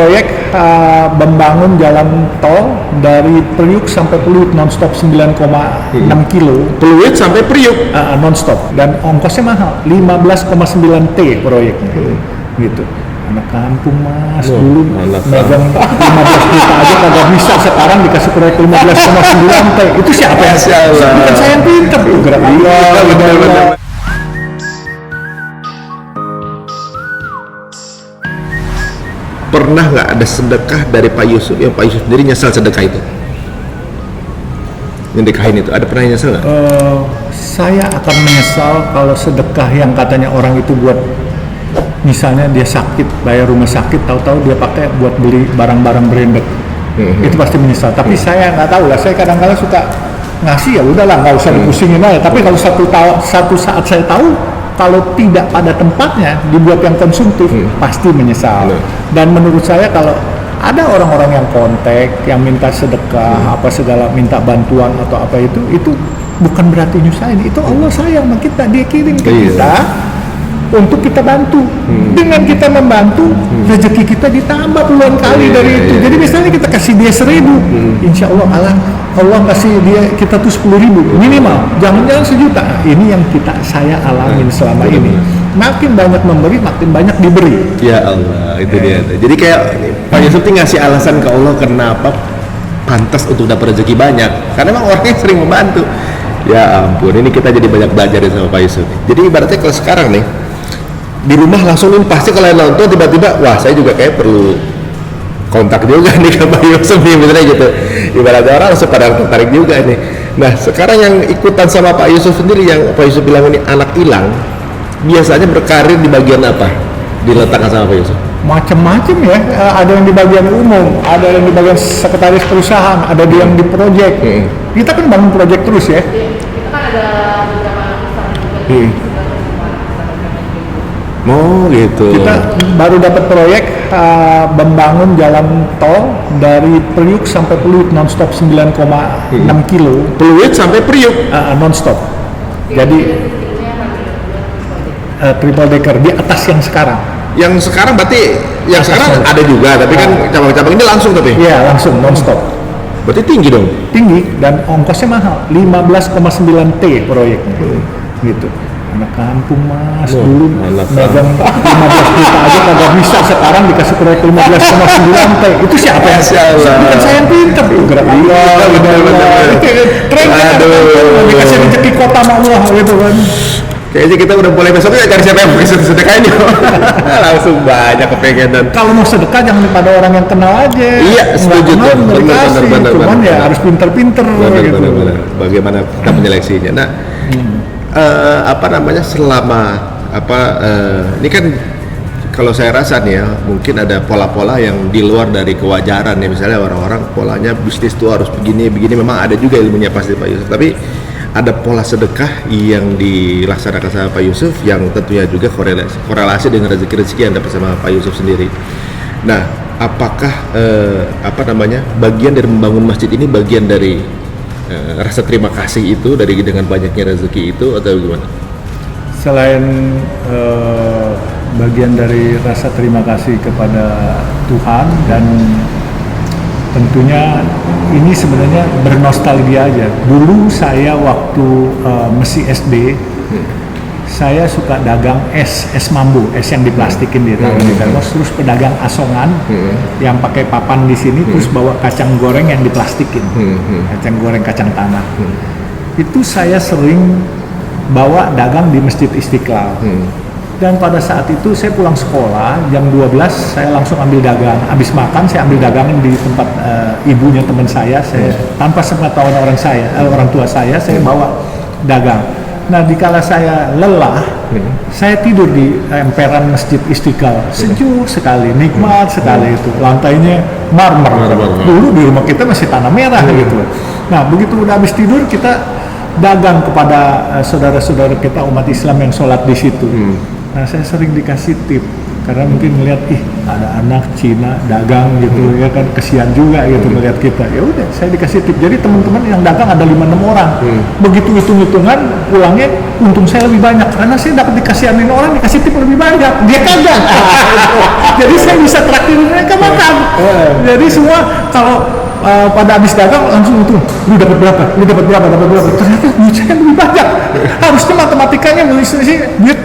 Proyek membangun jalan tol dari Priuk sampai Pluit nonstop 9,6 kilo. Pluit sampai Priuk Nonstop, dan ongkosnya mahal 15,9 T proyeknya. Gitu. Anak kampung mas, dulu megang 15 juta aja kagak bisa, sekarang dikasih proyek 15,9 T. Itu siapa yang bukan saya yang pinter tuh gerak. benar. Pernah nggak ada sedekah dari Pak Yusuf yang Pak Yusuf sendiri nyesal sedekah itu? Nyedekahin itu, ada pernah nyesal nggak? Saya akan menyesal kalau sedekah yang katanya orang itu buat, misalnya dia sakit, bayar rumah sakit, tahu-tahu dia pakai buat beli barang-barang branded. Itu pasti menyesal. Tapi saya nggak tahu lah, saya kadang-kadang suka ngasih, ya udahlah nggak usah dipusingin aja. Tapi kalau satu saat saya tahu kalau tidak pada tempatnya dibuat yang konsumtif, pasti menyesal. Dan menurut saya kalau ada orang-orang yang kontak, yang minta sedekah, apa segala, minta bantuan atau apa itu bukan berarti nyusahin. Itu Allah sayang sama kita, dia kirim ke kita untuk kita bantu. Dengan kita membantu, rezeki kita ditambah puluhan kali dari itu. Jadi misalnya kita kasih dia 1.000, insya Allah kasih dia kita tuh 10.000 minimal, jangan-jangan 1.000.000. Ini yang saya alamin selama ini. Makin banyak memberi, makin banyak diberi. Ya Allah, itu dia. Jadi kayak Pak Yusuf tuh ngasih alasan ke Allah kenapa pantas untuk dapat rezeki banyak, karena memang orangnya sering membantu. Ya ampun, ini kita jadi banyak belajar sama Pak Yusuf. Jadi ibaratnya kalau sekarang nih di rumah langsung ini pasti kalau nonton tiba-tiba, wah saya juga kayak perlu kontak juga nih ke Pak Yusuf nih, misalnya gitu. Ibaratnya orang langsung pada tertarik juga nih. Nah sekarang yang ikutan sama Pak Yusuf sendiri, yang Pak Yusuf bilang ini anak hilang, biasanya berkarir di bagian apa? Diletakkan sama Pak Yusuf? Macam-macam ya, ada yang di bagian umum, ada yang di bagian sekretaris perusahaan, ada yang di proyek. Kita kan bangun proyek terus ya. Kita kan ada beberapa usaha Oh gitu. Kita baru dapat proyek membangun jalan tol dari Priuk sampai Pluit nonstop 9,6 kilo. Pluit sampai Priuk Nonstop. Jadi triple decker di atas yang sekarang. Yang sekarang berarti yang sekarang ada juga, tapi kan cabang-cabang ini langsung tapi? Iya langsung nonstop. Berarti tinggi dong? Tinggi, dan ongkosnya mahal 15,9 T proyeknya. Gitu. Anak kampung mas, dulu megang 15 juta aja kagak bisa, sekarang dikasih proyek 15,9 T. Itu siapa yang bukan saya yang pinter tuh gerak. Benar. Keren kan, dikasih rezeki kota sama Allah gitu kan. Kayaknya kita udah mulai besok ya cari siapa yang bisa sedekahin yuk. Langsung banyak kepengenan. Kalau mau sedekah jangan pada orang yang kenal aja. Iya, setuju tuh. Benar. Cuman ya harus pinter-pinter gitu. Benar. Bagaimana kita menyeleksinya? Nah, selama ini kan kalau saya rasa nih ya, mungkin ada pola-pola yang di luar dari kewajaran ya. Misalnya orang-orang polanya bisnis tuh harus begini, memang ada juga ilmunya pasti Pak Yusuf. Tapi ada pola sedekah yang dilaksanakan sama Pak Yusuf yang tentunya juga korelasi dengan rezeki-rezeki yang dapat sama Pak Yusuf sendiri. Nah, apakah bagian dari membangun masjid ini bagian dari rasa terima kasih itu dengan banyaknya rezeki itu atau gimana? Selain bagian dari rasa terima kasih kepada Tuhan, dan tentunya ini sebenarnya bernostalgia aja. Dulu saya waktu masih SD, saya suka dagang es mambu, es yang diplastikin di termos, terus pedagang asongan yang pakai papan di sini, terus bawa kacang goreng yang diplastikin, kacang goreng kacang tanah. Itu saya sering bawa dagang di Masjid Istiqlal. Dan pada saat itu saya pulang sekolah jam 12, saya langsung ambil dagang. Habis makan saya ambil dagang di tempat ibunya teman saya tanpa sepengetahuan orang tua saya bawa dagang. Nah, dikala saya lelah, saya tidur di emperan Masjid Istiqlal. Sejuk sekali, nikmat sekali itu. Lantainya marmer. Dulu di rumah kita masih tanah merah gitu. Nah, begitu udah habis tidur kita dagang kepada saudara-saudara kita umat Islam yang sholat di situ. Nah, saya sering dikasih tip. Karena mungkin ngelihat ada anak Cina dagang gitu ya kan, kesian juga gitu melihat kita. Ya udah, saya dikasih tip. Jadi teman-teman yang dagang ada 5-6 orang. Begitu hitung-hitungan pulangnya untung saya lebih banyak karena saya dapat dikasihanin orang, dikasih tip lebih banyak. Dia kagak. Jadi saya bisa traktir mereka makan. Jadi semua kalau pada habis dagang langsung untung. Lu dapat berapa? Lu dapat berapa? Ternyata duit saya lebih banyak. Harusnya matematikanya duit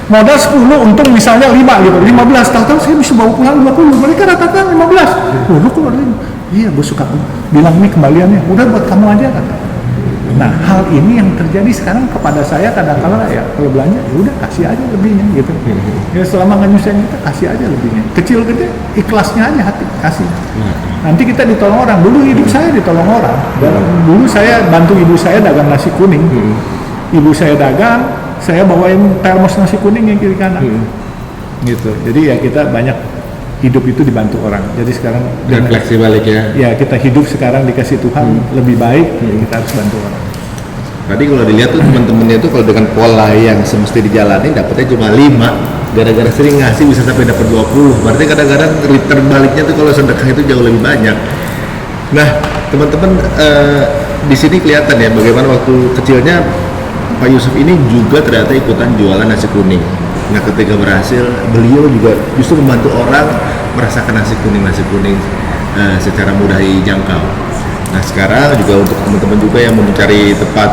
modal 10, untung misalnya 5 gitu, 15, tahu-tahu saya bisa bawa pulang 20, mereka rata-rata 15. Lu kok ada 5? Iya, gue suka bilang nih kembaliannya, udah buat kamu aja kata. Nah, hal ini yang terjadi sekarang kepada saya kadang-kala ya, kalau belanja ya udah kasih aja lebihnya gitu. Ya selama nggak nyusahin kita kasih aja lebihnya. Kecil gede ikhlasnya aja hati kasih. Nanti kita ditolong orang. Dulu hidup saya ditolong orang. Dulu saya bantu ibu saya dagang nasi kuning. Ibu saya dagang, saya bawain termos nasi kuning yang kiri kanan. Gitu. Jadi ya kita banyak hidup itu dibantu orang. Jadi sekarang refleksi balik ya. Ya kita hidup sekarang dikasih Tuhan lebih baik, kita harus bantu orang. Tadi kalau dilihat tuh teman-temannya tuh kalau dengan pola yang semesti dijalani dapatnya cuma 5, gara-gara sering ngasih bisa sampai dapat 20. Berarti kadang-kadang return baliknya tuh kalau sedekah itu jauh lebih banyak. Nah, teman-teman di sini kelihatan ya bagaimana waktu kecilnya Pak Yusuf ini juga ternyata ikutan jualan nasi kuning. Nah, ketika berhasil, beliau juga justru membantu orang merasakan nasi kuning secara mudah dijangkau. Nah, sekarang juga untuk teman-teman juga yang mau mencari tempat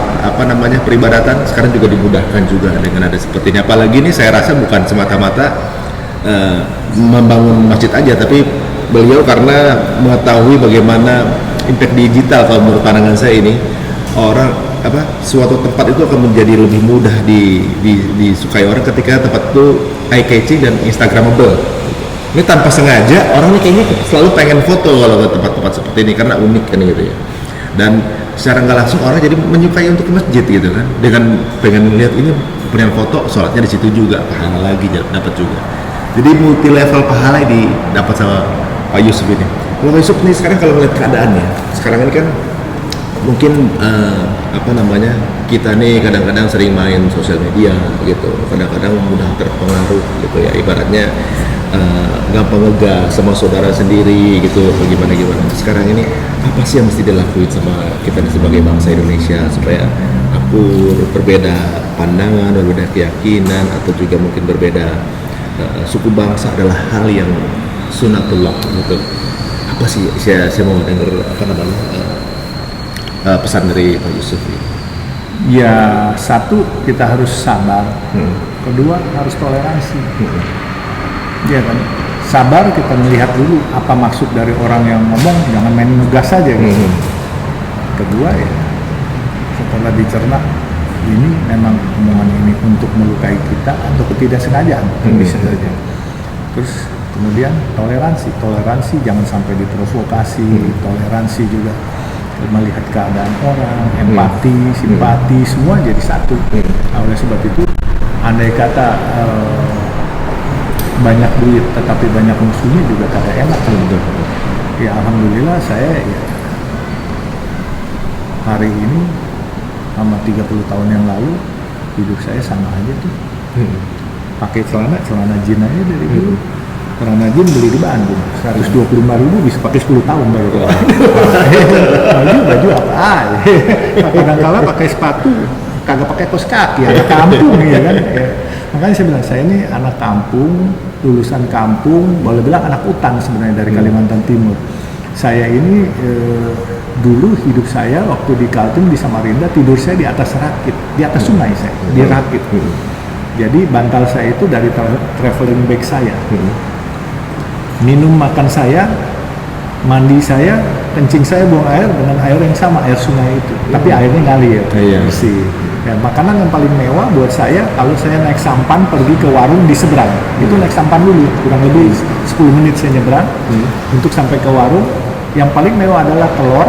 peribadatan, sekarang juga dimudahkan juga dengan ada seperti ini. Apalagi ini saya rasa bukan semata-mata membangun masjid aja, tapi beliau karena mengetahui bagaimana impact digital kalau menurut pandangan saya ini suatu tempat itu akan menjadi lebih mudah disukai orang ketika tempat itu eye catching dan instagramable. Ini tanpa sengaja orang ini kayaknya selalu pengen foto kalau ke tempat-tempat seperti ini karena unik kan gitu ya. Dan secara nggak langsung orang jadi menyukai untuk ke masjid gitu kan, dengan pengen lihat ini punya foto, sholatnya di situ juga, pahala lagi dapat juga. Jadi multi level pahala didapat sama Pak Yusuf ini. Kalau Pak Yusuf ini sekarang kalau melihat keadaannya, sekarang ini kan mungkin kita nih kadang-kadang sering main sosial media gitu, kadang-kadang mudah terpengaruh gitu ya, ibaratnya gampang ngegas sama saudara sendiri gitu, gimana. Sekarang ini apa sih yang mesti dilakuin sama kita sebagai bangsa Indonesia supaya akur, berbeda pandangan, berbeda keyakinan, atau juga mungkin berbeda suku bangsa adalah hal yang sunatullah gitu. Apa sih saya mau dengar pesan dari Pak Yusuf ini? Ya, satu kita harus sabar, kedua harus toleransi. Ya kan, sabar kita melihat dulu apa maksud dari orang yang ngomong, jangan main ngegas aja gitu. Kedua ya, setelah dicerna ini memang omongan ini untuk melukai kita atau ketidaksengajaan, bisa saja. Terus kemudian toleransi jangan sampai diprovokasi, toleransi juga melihat keadaan orang, empati, simpati, semua jadi satu. Nah, oleh sebab itu, andai kata banyak duit tetapi banyak musuhnya juga kagak enak gitu. Ya alhamdulillah saya ya, hari ini sama 30 tahun yang lalu hidup saya sama aja tuh. Pakai celana jin aja dari dulu. Celana jin beli di Bandung 125.000 bisa pakai 10 tahun baru. Baju apa? Kadang-kala pakai sepatu kagak pakai kaos kaki, anak kampung ya kan. Ya. Makanya saya bilang saya ini anak kampung, lulusan kampung, boleh bilang anak hutan sebenarnya dari Kalimantan Timur. Saya ini dulu hidup saya waktu di Kaltim di Samarinda, tidur saya di atas rakit, di atas sungai saya, di rakit. Jadi bantal saya itu dari traveling bag saya. Minum makan saya, mandi saya, kencing saya, buang air dengan air yang sama, air sungai itu. Tapi airnya ngalir, bersih. Ya, makanan yang paling mewah buat saya kalau saya naik sampan pergi ke warung di seberang. Itu naik sampan dulu, kurang lebih 10 menit saya nyebrang untuk sampai ke warung. Yang paling mewah adalah telur,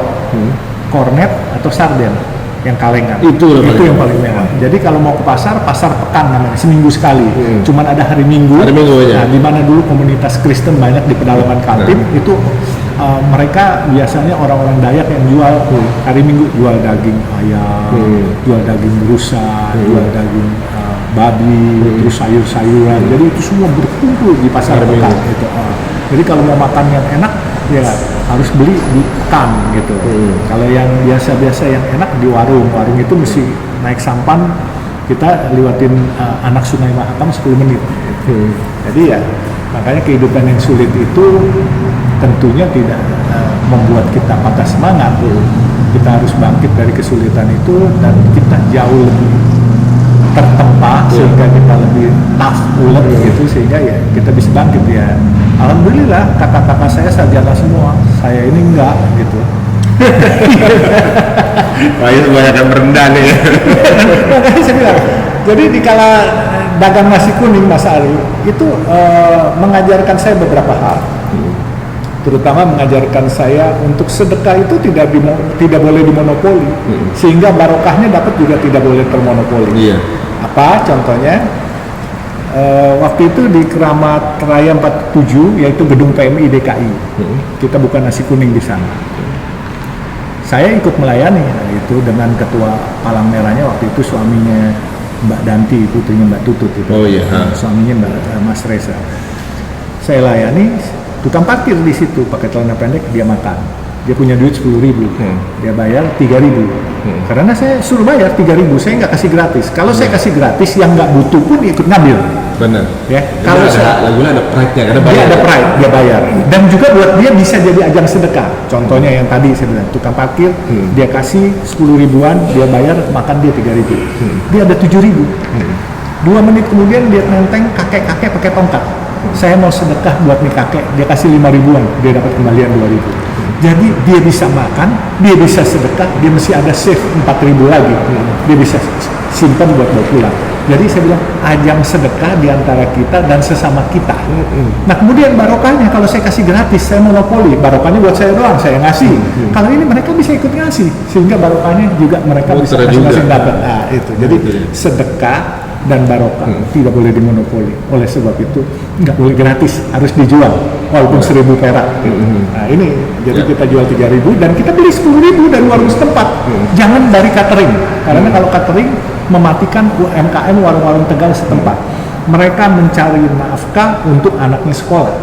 kornet atau sarden yang kalengan. Itu yang paling mewah. Jadi kalau mau ke pasar pekan namanya, seminggu sekali. Cuman ada hari Minggu. Nah, di mana dulu komunitas Kristen banyak di pedalaman Kaltim, itu mereka biasanya orang-orang Dayak yang jual hari Minggu, jual daging ayam, jual daging rusa, jual daging babi, terus sayur-sayuran. Jadi itu semua berkumpul di pasar Pekan gitu. Jadi kalau mau makan yang enak ya harus beli di Pekan gitu. Kalau yang biasa-biasa yang enak di warung. Warung itu mesti naik sampan, kita lewatin anak Sungai Mahakam 10 menit. Jadi ya makanya kehidupan yang sulit itu tentunya tidak membuat kita patah semangat. Kita harus bangkit dari kesulitan itu dan kita jauh lebih tertempa sehingga kita lebih tough, ulet gitu, sehingga ya kita bisa bangkit ya. Alhamdulillah kakak-kakak saya sarjana semua, saya ini enggak gitu. Wah, itu banyak yang merendah nih. Makanya saya bilang, jadi dikala dagang nasi kuning Mas Ari itu mengajarkan saya beberapa hal. Terutama mengajarkan saya untuk sedekah itu tidak boleh dimonopoli, sehingga barokahnya dapat juga tidak boleh termonopoli. Iya. Apa contohnya? Waktu itu di Keramat Raya 47, yaitu gedung PMI DKI, kita buka nasi kuning di sana. Saya ikut melayani itu dengan ketua Palang Merahnya waktu itu, suaminya Mbak Danti, putrinya Mbak Tutut itu. Oh iya. Suaminya Mas Reza. Saya layani tukang parkir di situ, pakai celana pendek, dia makan. Dia punya duit 10.000, dia bayar 3.000. Karena saya suruh bayar 3.000, saya nggak kasih gratis. Kalau saya kasih gratis, yang nggak butuh pun ikut ngambil. Benar. Ya, kalau lagunya ada pride-nya, karena dia ada pride, dia bayar. Dan juga buat dia bisa jadi ajang sedekah. Contohnya yang tadi saya bilang, tukang parkir, dia kasih 10 ribuan, dia bayar, makan dia 3.000. Dia ada 7.000. 2 menit kemudian dia nenteng kakek-kakek pakai tongkat. Saya mau sedekah buat nih kakek, dia kasih 5 ribuan, dia dapat kembalian 2.000. Jadi dia bisa makan, dia bisa sedekah, dia masih ada save 4.000 lagi, dia bisa simpan buat bawa pulang. Jadi saya bilang ajang sedekah di antara kita dan sesama kita. Nah kemudian barokahnya kalau saya kasih gratis, saya monopoli, barokahnya buat saya doang, saya ngasih. Kalau ini mereka bisa ikut ngasih, sehingga barokahnya juga mereka bisa masing-masing dapat. Nah itu, jadi sedekah dan barokah tidak boleh dimonopoli. Oleh sebab itu nggak boleh gratis, harus dijual walaupun 1.000 perak. Nah ini jadi kita jual 3.000 dan kita beli 10.000 dari warung setempat. Jangan dari catering, karena kalau catering mematikan UMKM warung-warung Tegal setempat. Mereka mencari nafkah untuk anaknya sekolah.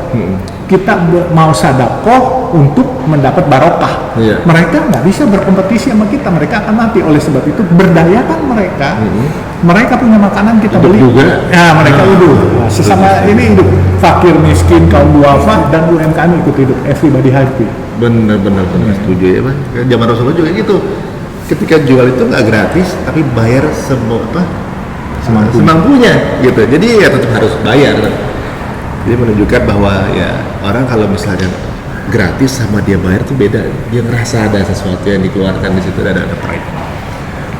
Kita mau sedekah untuk mendapat barokah. Mereka nggak bisa berkompetisi sama kita, mereka akan mati. Oleh sebab itu berdayakan mereka. Mereka punya makanan, kita beli. Nah, mereka hidup. Nah, sesama ini hidup. Fakir, miskin, kaum duafa, dan UMKM ikut hidup. Everybody happy. Benar setuju ya Pak. Zaman Rasulullah juga gitu. Ketika jual itu nggak gratis, tapi bayar semampunya gitu. Jadi ya tetap harus bayar. Jadi menunjukkan bahwa ya orang kalau misalnya gratis sama dia bayar tuh beda. Dia ngerasa ada sesuatu yang dikeluarkan di situ, ada pride.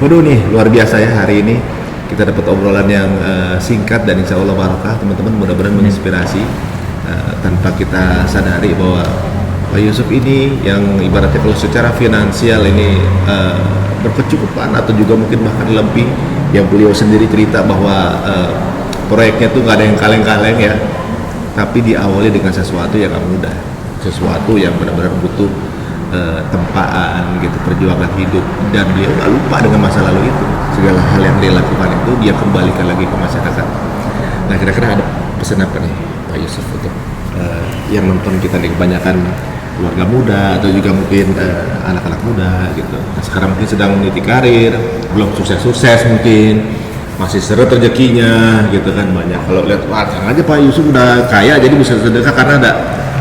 Waduh nih luar biasa ya hari ini kita dapat obrolan yang singkat dan insya Allah barokah, teman-teman, mudah-mudahan menginspirasi tanpa kita sadari bahwa Pak Yusuf ini yang ibaratnya kalau secara finansial ini berkecukupan atau juga mungkin bahkan lebih, yang beliau sendiri cerita bahwa proyeknya tuh nggak ada yang kaleng-kaleng ya, tapi diawali dengan sesuatu yang nggak mudah, sesuatu yang benar-benar butuh tempaan gitu, perjuangan hidup, dan beliau nggak lupa dengan masa lalu itu. Segala hal yang dia lakukan itu dia kembalikan lagi ke masyarakat. Nah kira-kira ada pesan apa nih Pak Yusuf untuk yang nonton kita nih, kebanyakan keluarga muda atau juga mungkin anak-anak muda gitu. Nah, sekarang mungkin sedang meniti karir, belum sukses-sukses mungkin, masih seret rezekinya gitu kan, banyak. Kalau lihat wah jangan aja Pak Yusuf udah kaya jadi bisa sedekah karena ada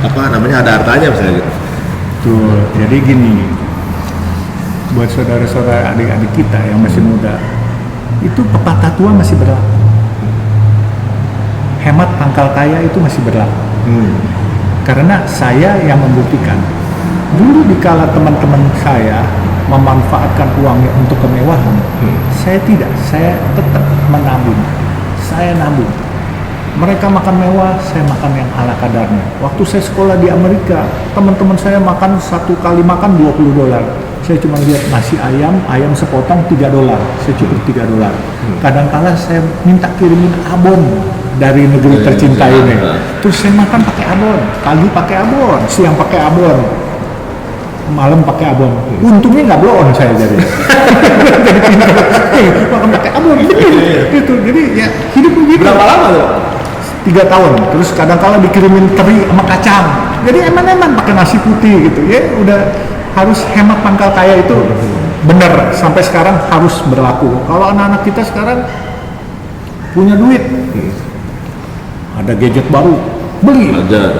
ada hartanya misalnya gitu. Betul. Jadi gini, buat saudara-saudara adik-adik kita yang masih muda, itu pepatah tua masih berlaku. Hemat pangkal kaya itu masih berlaku. Karena saya yang membuktikan. Dulu dikala teman-teman saya memanfaatkan uangnya untuk kemewahan, saya tidak. Saya tetap menabung. Saya nabung. Mereka makan mewah, saya makan yang ala kadarnya. Waktu saya sekolah di Amerika, teman-teman saya makan satu kali makan $20. Saya cuma lihat nasi ayam sepotong $3. Saya cukup $3. Kadang-kala saya minta kirimin abon dari negeri tercinta ini. Terus saya makan pakai abon, pagi pakai abon, siang pakai abon. malam pakai abon. Untungnya nggak blow on saya jadi. Jadi pintar. Makan pakai abon gitu. Jadi ya hidup begitu. Berapa lama tuh? 3 tahun. Terus kadang-kala dikirimin teri sama kacang. Jadi eman-eman pakai nasi putih gitu. Ya udah harus hemat pangkal kaya itu benar sampai sekarang harus berlaku. Kalau anak-anak kita sekarang punya duit, ada gadget baru, beli.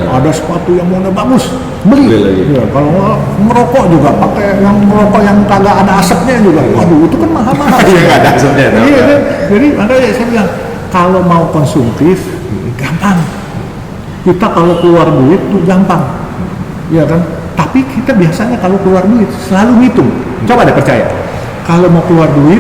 Ada sepatu yang model bagus, beli. Ya, kalau nggak merokok juga pakai yang merokok yang kagak ada asapnya juga. Waduh, itu kan mahal-mahal. Iya, nggak ada asapnya. Iya, kan? Jadi makanya saya bilang kalau mau konsumtif gampang. Kita kalau keluar duit tuh gampang, ya kan? Tapi kita biasanya kalau keluar duit selalu ngitung. Coba deh percaya. Kalau mau keluar duit,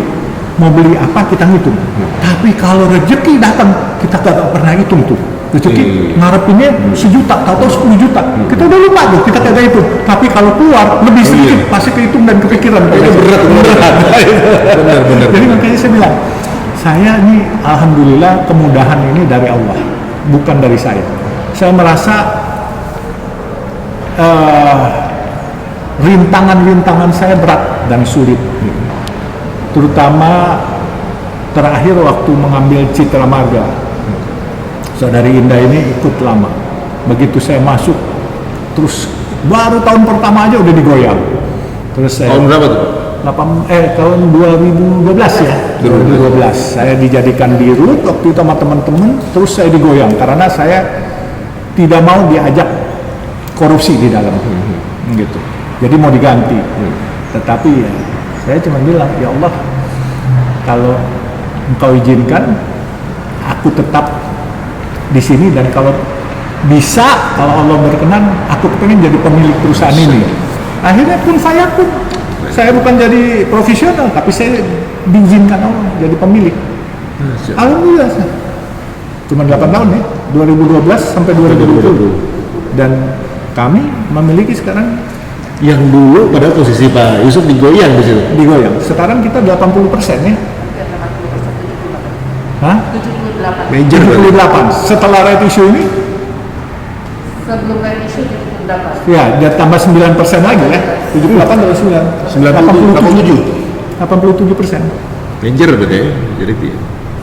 mau beli apa kita ngitung. Tapi kalau rezeki datang, kita gak pernah hitung tuh. Rezeki ngarepinnya 1 juta atau 10 juta. Kita udah lupa tuh, kita kagak hitung. Tapi kalau keluar lebih sedikit, pasti kehitung dan kepikiran. Itu berat. Benar. Jadi makanya saya bilang, saya ini alhamdulillah kemudahan ini dari Allah, bukan dari saya. Saya merasa rintangan-rintangan saya berat dan sulit, terutama terakhir waktu mengambil Citra Marga. Saudari Indah ini ikut lama. Begitu saya masuk, terus baru tahun pertama aja udah digoyang. Terus saya Tahun berapa tuh? tahun 2012 ya. 2012 saya dijadikan dirut waktu itu sama teman-teman, terus saya digoyang karena saya tidak mau diajak korupsi di dalam gitu. Jadi mau diganti. Tetapi ya saya cuma bilang, ya Allah, kalau Engkau izinkan aku tetap di sini, dan kalau bisa, kalau Allah berkenan, aku pengen jadi pemilik perusahaan ini. Akhirnya pun saya bukan jadi profesional, tapi saya diizinkan Allah jadi pemilik. Alhamdulillah. Cuma 8 tahun ya, 2012 sampai 2020. Dan kami memiliki sekarang Yang dulu pada posisi Pak Yusuf digoyang di situ. digoyang. Sekarang kita 80% ya. Hah? 78. Major berarti. 78. Setelah right issue ini, Sebelum right issue 78. ya dia tambah 9% lagi ya. 78 dari 9. 87%. Major berarti ya. Jadi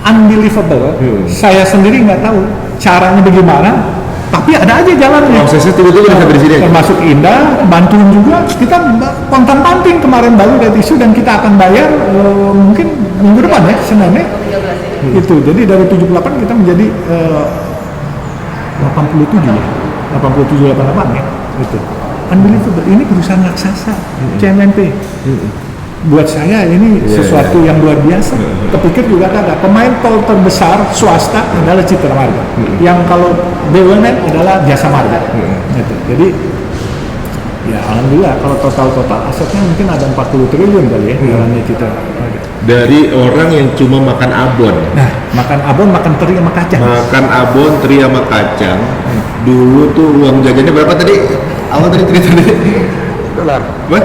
Unbelievable. Saya sendiri nggak tahu caranya bagaimana, tapi ada aja jalannya. prosesnya tiba-tiba bisa dari sini. Termasuk Indah, bantuin juga. Kita kontan-panting kemarin baru dari isu, dan kita akan bayar mungkin minggu depan ya, Senin ya. 13 ini. Itu. Jadi dari 78 kita menjadi 87 ya. 87-88 ya. Itu. Unbelievable. Ini perusahaan raksasa. CMMP. Buat saya ini sesuatu yang luar biasa. Kepikir juga kagak. Pemain tol terbesar swasta adalah Citra Marga. Yang kalau BUMN adalah Jasa Marga. Gitu. Jadi ya alhamdulillah kalau total asetnya mungkin ada 40 triliun kali ya jalannya Citra Marga. Dari orang yang cuma makan abon. Nah, makan abon, makan teri sama kacang. Makan abon, teri sama kacang. Dulu tuh uang jajannya berapa tadi? Awal tadi cerita tadi. $. What?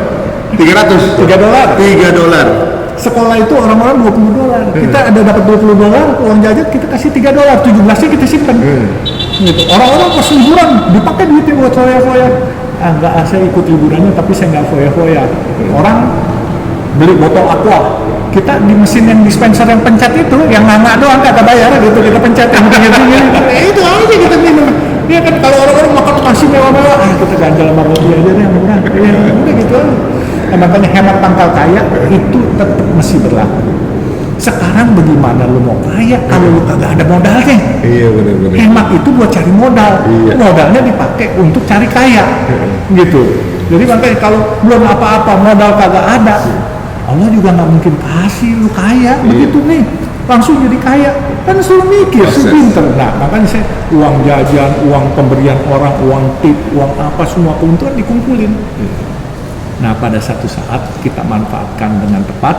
300. $3. $3. Sekolah itu orang-orang $20. Kita ada dapat $20, uang jajan kita kasih $3, 17-nya kita simpan. Gitu. Orang-orang pas liburan dipakai duitnya buat foya-foya. Enggak, saya ikut liburannya tapi saya nggak foya-foya. Orang beli botol aqua, kita di mesin yang dispenser yang pencet itu, yang nganga doang kata bayar gitu, kita pencet yang begini-begini. Itu aja kita minum. Iya kan, kalau orang-orang makan nasi mewah-mewah, kita ganjal sama roti aja deh yang murah. Ya udah gitu aja. Nah, makanya hemat pangkal kaya itu tetap masih berlaku. Sekarang bagaimana lu mau kaya kalau lu kagak ada modalnya? Iya benar-benar. Hemat itu buat cari modal. Iya. Modalnya dipakai untuk cari kaya. Gitu. Jadi makanya kalau belum apa-apa, modal kagak ada, Allah juga nggak mungkin kasih lu kaya. Begitu nih, langsung jadi kaya. Kan suruh mikir, suruh pinter. Nah, makanya saya uang jajan, uang pemberian orang, uang tip, uang apa, semua keuntungan dikumpulin. Nah, pada satu saat kita manfaatkan dengan tepat,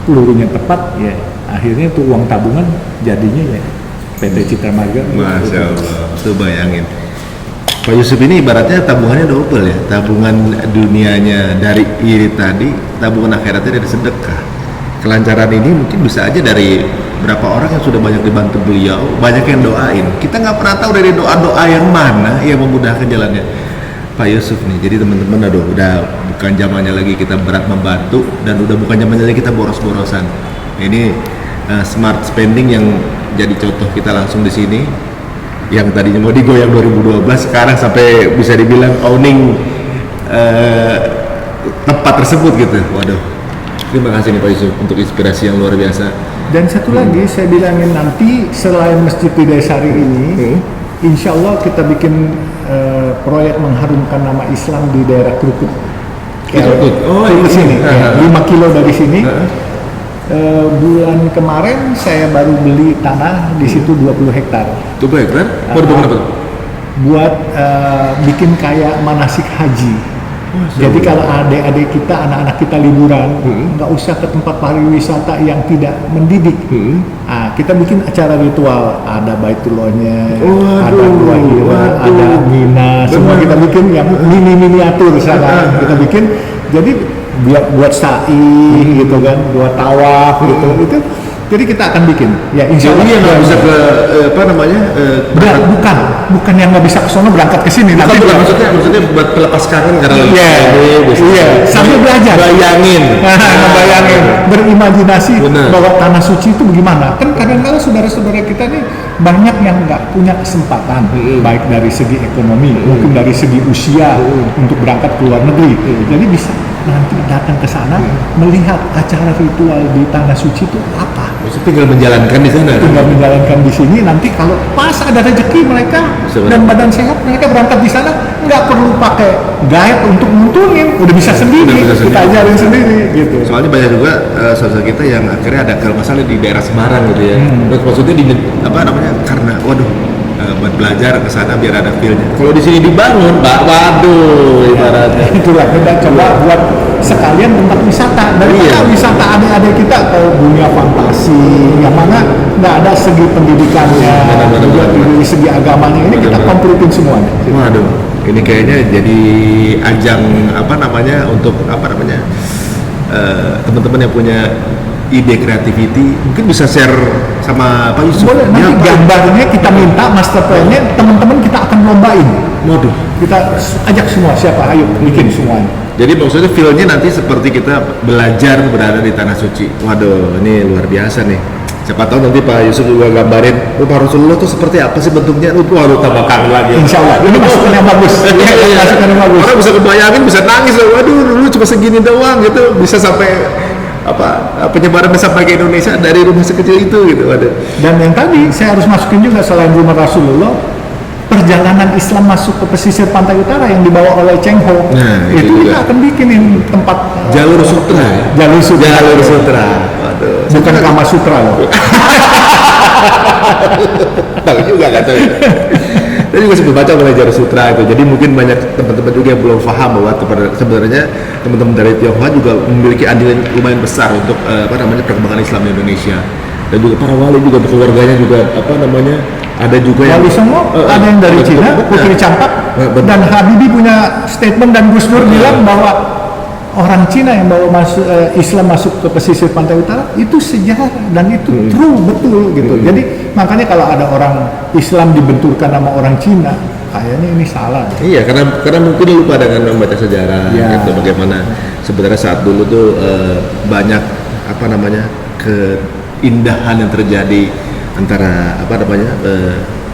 pelurunya tepat, ya akhirnya tuh uang tabungan jadinya ya PT Citra Marga. Masya Allah, tuh bayangin. Pak Yusuf ini ibaratnya tabungannya double ya, tabungan dunianya dari iri tadi, tabungan akhiratnya dari sedekah. Kelancaran ini mungkin bisa aja dari berapa orang yang sudah banyak dibantu beliau, banyak yang doain. Kita nggak pernah tahu dari doa-doa yang mana yang memudahkan jalannya. Pak Yusuf nih, jadi teman-teman aduh udah bukan zamannya lagi kita berat membantu dan udah bukan zamannya lagi kita boros-borosan. Ini smart spending yang jadi contoh kita langsung di sini. Yang tadinya mau digoyang 2012 sekarang sampai bisa dibilang owning tempat tersebut gitu. Waduh. Terima kasih nih Pak Yusuf untuk inspirasi yang luar biasa. Dan satu lagi saya bilangin nanti selain Masjid Bidayasari ini, insya Allah kita bikin proyek mengharumkan nama Islam di daerah Krukut. Krukut? Oh, Krukut ini. sini, ya, 5 kilo dari sini. Bulan kemarin saya baru beli tanah di situ 20 hektar. 20 hektar? Mau dibangun apa tuh? Buat bikin kayak manasik haji. Jadi kalau adik-adik kita, anak-anak kita liburan, nggak usah ke tempat pariwisata yang tidak mendidik. Nah, kita bikin acara ritual, ada Baitullahnya, ada Gua Hira, ada Mina, semua kita bikin yang miniatur sana. Kita bikin, jadi buat sa'i gitu kan, buat tawaf gitu. Itu jadi kita akan bikin. Ya insya Allah yang nggak bisa ke apa namanya? Bukan yang nggak bisa ke sono berangkat ke sini. Tapi maksudnya buat pelepas kangen karena sambil belajar. Bayangin, berimajinasi bahwa tanah suci itu bagaimana. Kan kadang-kadang saudara-saudara kita nih banyak yang nggak punya kesempatan, baik dari segi ekonomi maupun dari segi usia untuk berangkat ke luar negeri. Jadi bisa nanti datang ke sana melihat acara ritual di tanah suci itu apa. Maksudnya tinggal menjalankan di sana. Tinggal menjalankan di sini, nanti kalau pas ada rezeki mereka dan badan sehat, mereka berangkat di sana, nggak perlu pakai guide untuk nguntungin, udah bisa sendiri, kita ajarin sendiri gitu. Soalnya banyak juga saudara kita yang akhirnya ada kalau masalah di daerah Semarang gitu ya. Terus maksudnya di apa namanya? Karena waduh buat belajar ke sana biar ada feel-nya. Kalau di sini dibangun, Pak, waduh ibaratnya. Itulah kita coba buat sekalian tempat wisata. Daripada wisata adik-adik kita ke dunia fantasi, yang mana nggak ada segi pendidikannya, juga dari segi agamanya, ini kita kompletin semuanya. Waduh, ini kayaknya jadi ajang apa namanya untuk apa namanya teman-teman yang punya ide creativity mungkin bisa share sama Pak Yusuf. Boleh, nanti gambarnya kita minta, master plan-nya teman-teman kita akan lombain. Waduh, kita ajak semua, siapa ayo bikin semuanya. Jadi maksudnya feel-nya nanti seperti kita belajar berada di tanah suci. Waduh, ini luar biasa nih. Siapa tahu nanti Pak Yusuf juga gambarin, Pak Rasulullah tuh seperti apa sih bentuknya? Waduh, tambah kangen lagi. Insya Allah, ini masukan yang bagus. Masukan yang bagus. Orang bisa kebayangin, bisa nangis. Waduh, dulu cuma segini doang gitu, bisa sampai penyebarannya sampai ke Indonesia dari rumah sekecil itu gitu. Waduh. Dan yang tadi saya harus masukin juga selain rumah Rasulullah, perjalanan Islam masuk ke pesisir pantai utara yang dibawa oleh Cheng Ho. Nah, itu kita akan bikinin tempat jalur sutra. Jalur sutra. Waduh. Bukan Kama Sutra loh. Tahu juga kan tuh. Saya juga sempat baca mengenai jalur sutra itu. Jadi mungkin banyak teman-teman juga yang belum paham bahwa sebenarnya teman-teman dari Tionghoa juga memiliki andil yang lumayan besar untuk perkembangan Islam di Indonesia. Dan juga para wali juga keluarganya juga ada juga yang wali semua, ada yang dari Cina, Putri Campak, dan Habibie punya statement dan Gus Dur bilang bahwa orang Cina yang bawa Islam masuk ke pesisir pantai utara itu sejarah dan itu true, betul gitu. Jadi makanya kalau ada orang Islam dibenturkan sama orang Cina, kayaknya ini salah. Iya, karena mungkin lupa dengan membaca sejarah gitu, bagaimana sebenarnya saat dulu tuh banyak keindahan yang terjadi antara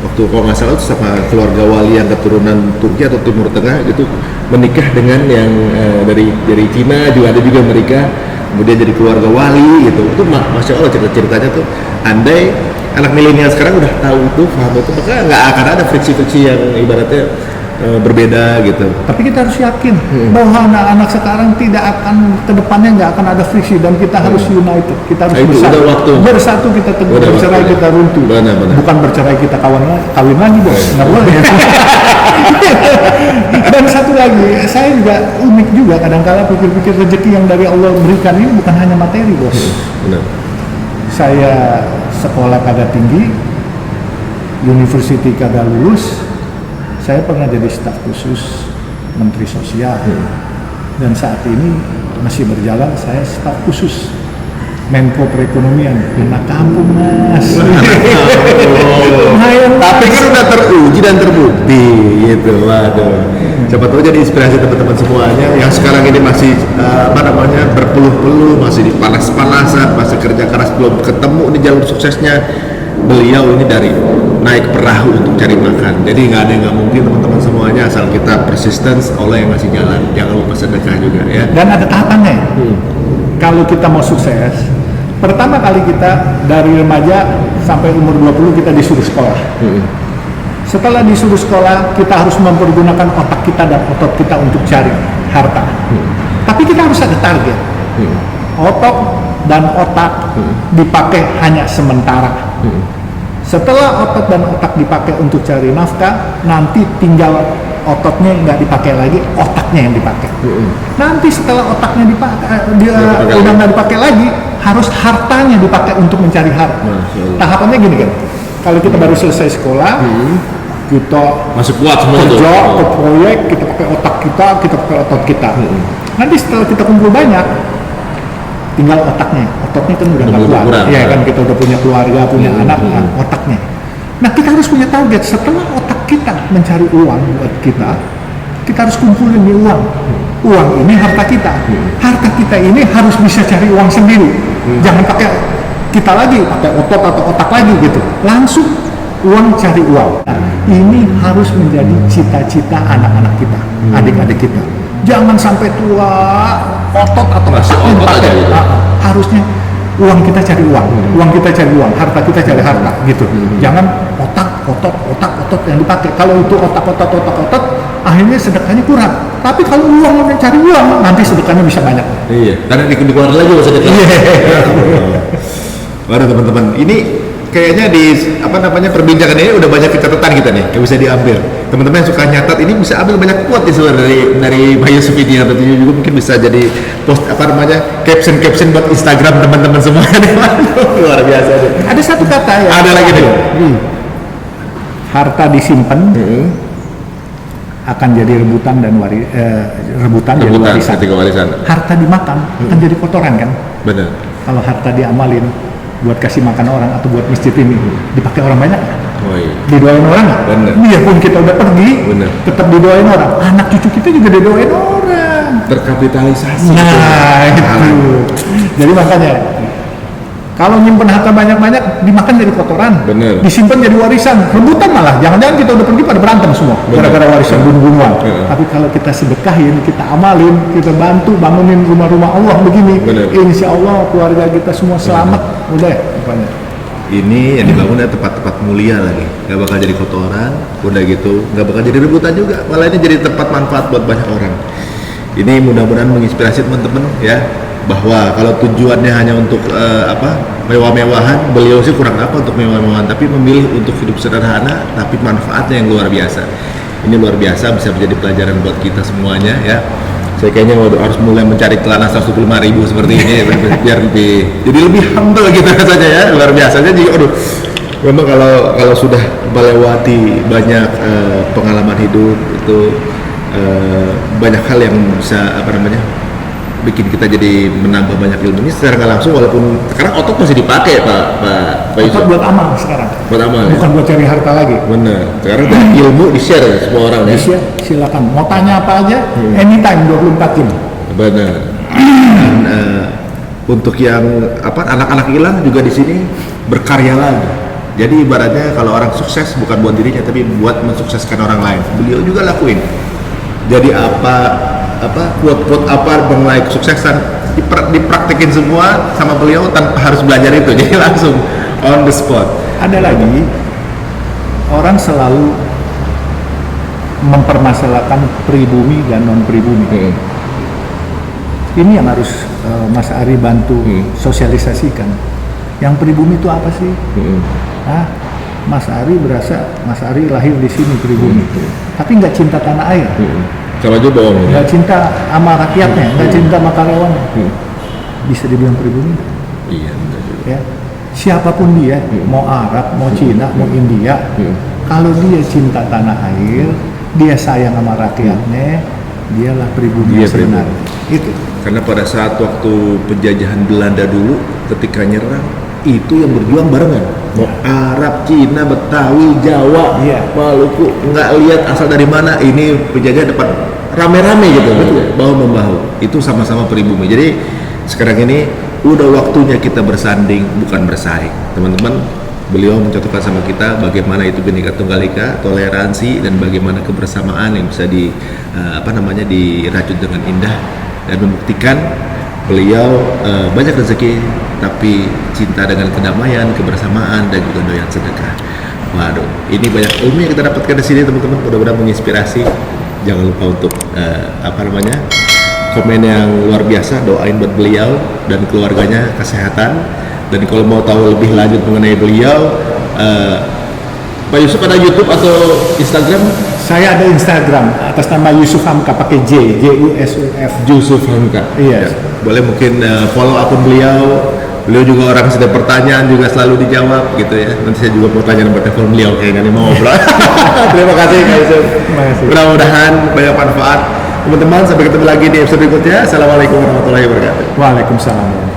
waktu kalau nggak salah itu sama keluarga wali yang keturunan Turki atau Timur Tengah gitu menikah dengan yang dari Cina, juga ada juga mereka kemudian jadi keluarga wali gitu. Itu masya Allah ceritanya tuh, andai anak milenial sekarang udah tahu itu, paham itu, maka nggak akan ada friksi-friksi yang ibaratnya berbeda gitu. Tapi kita harus yakin bahwa anak-anak sekarang tidak akan, kedepannya nggak akan ada friksi, dan kita harus united, kita harus bersatu kita teguh, bercerai kita runtuh. Benar. Bukan bercerai kita kawin lagi bos, nggak boleh. Dan satu lagi, saya juga unik juga kadang-kala pikir-pikir rezeki yang dari Allah berikan ini bukan hanya materi bos. Benar. Saya sekolah kagak tinggi, university kagak lulus. Saya pernah jadi staf khusus Menteri Sosial, dan saat ini masih berjalan saya staf khusus Menko Perekonomian, anak kampung mas. Lumayan, Tapi Mas. kan udah teruji dan terbukti gitu. Waduh. Siapa tahu jadi inspirasi teman-teman semuanya yang sekarang ini masih berpeluh-peluh, masih dipanas-panasan, masih kerja keras belum ketemu nih jalur suksesnya. Beliau ini dari naik perahu untuk cari makan. Jadi nggak ada yang nggak mungkin teman-teman semuanya, asal kita persistence, Allah yang ngasih jalan. Jangan lupa sedekah juga ya. Dan ada tahapannya. Kalau kita mau sukses, pertama kali kita dari remaja sampai umur 20 kita disuruh sekolah. Setelah disuruh sekolah, kita harus mempergunakan otak kita dan otot kita untuk cari harta. Tapi kita harus ada target. Otot dan otak dipakai hanya sementara. Setelah otot dan otak dipakai untuk cari nafkah, nanti tinggal ototnya nggak dipakai lagi, otaknya yang dipakai. Nanti setelah otaknya udah nggak dipakai lagi, harus hartanya dipakai untuk mencari harta. Tahapannya gini kan, kalau kita baru selesai sekolah, kita Masih kuat semua tuh. kerja ke proyek, kita pakai otak kita pakai otot kita. Nanti setelah kita kumpul banyak, tinggal otaknya kan udah Udah nggak mulai kuat. berkurang. Ya kan, kita udah punya keluarga, punya anak, nah, otaknya. Nah, kita harus punya target. Setelah otak kita mencari uang buat kita harus kumpulin nih uang. Uang ini harta kita. Harta kita ini harus bisa cari uang sendiri. Jangan pakai kita lagi, pakai otot atau otak lagi gitu. Langsung uang cari uang. Nah, ini harus menjadi cita-cita anak-anak kita, adik-adik kita. Jangan sampai tua otot atau Masih otaknya otot dipakai. aja gitu. Harusnya uang kita cari uang, uang kita cari uang, harta kita cari harta gitu. Jangan otak otot yang dipakai. Kalau itu otak, akhirnya sedekahnya kurang. Tapi kalau uang yang cari uang, nanti sedekahnya bisa banyak. Iya, karena dikeluarin lagi masa depan. Waduh teman-teman, ini kayaknya di perbincangan ini udah banyak catatan kita nih yang bisa diambil. Teman-teman yang suka nyatat ini bisa ambil banyak quote nih sebenarnya dari Pak Yusuf ini, yang tentunya juga mungkin bisa jadi post caption buat Instagram teman-teman semua nih. Luar biasa deh. Ada satu kata ya. Ada lagi nih. Harta disimpan akan jadi rebutan dan jadi warisan. Ketika warisan. Harta dimakan akan jadi kotoran kan. Benar. Kalau harta diamalin buat kasih makan orang atau buat masjid ini dipakai orang banyak nggak? Oh iya. Didoain orang nggak? Bener. Biarpun kita udah pergi, Bener. tetap didoain orang. Anak cucu kita juga didoain orang. Terkapitalisasi. Nah itu. Jadi makanya kalau nyimpen harta banyak-banyak dimakan jadi kotoran, Bener. disimpan jadi warisan, rebutan malah. Jangan-jangan kita udah pergi pada berantem semua Bener. gara-gara warisan bunuh-bunuhan. Iya. Tapi kalau kita sedekahin, kita amalin, kita bantu bangunin rumah-rumah Allah begini, Bener. insya Allah keluarga kita semua selamat. Udah, pokoknya. Ini yang dibangunnya tempat-tempat mulia lagi, nggak bakal jadi kotoran, udah gitu nggak bakal jadi rebutan juga, malah ini jadi tempat manfaat buat banyak orang. Ini mudah-mudahan menginspirasi teman-teman ya, bahwa kalau tujuannya hanya untuk mewah-mewahan, beliau sih kurang apa untuk mewah-mewahan, tapi memilih untuk hidup sederhana tapi manfaatnya yang luar biasa. Ini luar biasa, bisa menjadi pelajaran buat kita semuanya ya. Saya kayaknya harus mulai mencari celana 105.000 seperti ini biar jadi lebih humble gitu rasanya ya, luar biasa. Jadi memang kalau sudah melewati banyak pengalaman hidup itu banyak hal yang bisa bikin kita jadi menambah banyak ilmu ini secara nggak langsung, walaupun sekarang otot masih dipakai Pak Yusuf. Otot buat amal sekarang, Buat amal ya? bukan buat cari harta lagi. Bener, sekarang udah ilmu di-share ya semua orang ya. Bisa, silakan. Mau tanya apa aja, anytime 24 jam. Benar. Dan untuk yang anak-anak hilang juga di sini berkarya lagi. Jadi ibaratnya kalau orang sukses bukan buat dirinya tapi buat mensukseskan orang lain. Beliau juga lakuin. Jadi quote-quote mengenai kesuksesan dipraktekin semua sama beliau tanpa harus belajar itu. Jadi langsung on the spot. Ada lagi, orang selalu mempermasalahkan pribumi dan non pribumi. Ini yang harus Mas Ari bantu sosialisasikan. Yang pribumi itu apa sih? Mas Ari berasa Mas Ari lahir di sini pribumi, tapi nggak cinta tanah air, Sama aja bohong. nggak cinta sama rakyatnya, nggak cinta sama karyawannya. Bisa dibilang pribumi? Iya, benar juga. Ya. Siapapun dia, mau Arab, mau Cina, mau India, kalau dia cinta tanah air, dia sayang sama rakyatnya, dialah pribumi Dia yang sebenarnya. Itu. Karena pada saat waktu penjajahan Belanda dulu, ketika nyerang, itu yang berjuang barengan. Mau Arab, Cina, Betawi, Jawa, Iya. Maluku, nggak lihat asal dari mana. Ini penjajah dapat rame-rame gitu, bahu membahu. Itu sama-sama pribumi. Jadi sekarang ini udah waktunya kita bersanding, bukan bersaing, teman-teman. Beliau mencontohkan sama kita bagaimana itu Bhinneka Tunggal Ika, toleransi, dan bagaimana kebersamaan yang bisa dirajut dengan indah, dan membuktikan beliau banyak rezeki tapi cinta dengan kedamaian, kebersamaan, dan juga doyan sedekah. Waduh, ini banyak ilmu yang kita dapatkan di sini, teman-teman. Mudah-mudahan menginspirasi. Jangan lupa untuk komen yang luar biasa, doain buat beliau dan keluarganya kesehatan. Dan kalau mau tahu lebih lanjut mengenai beliau, Pak Yusuf ada YouTube atau Instagram? Saya ada Instagram atas nama Yusuf Hamka, pakai Jusuf. Yusuf Hamka. Iya. Ya, boleh mungkin follow akun beliau. Beliau juga orang setiap pertanyaan juga selalu dijawab gitu ya. Nanti saya juga mau tanya nomor telepon beliau kayaknya nih mau ngobrol. Terima kasih Pak Yusuf. Terima kasih. Mudah-mudahan banyak manfaat. Teman-teman, sampai ketemu lagi di episode berikutnya. Assalamualaikum warahmatullahi wabarakatuh. Waalaikumsalam.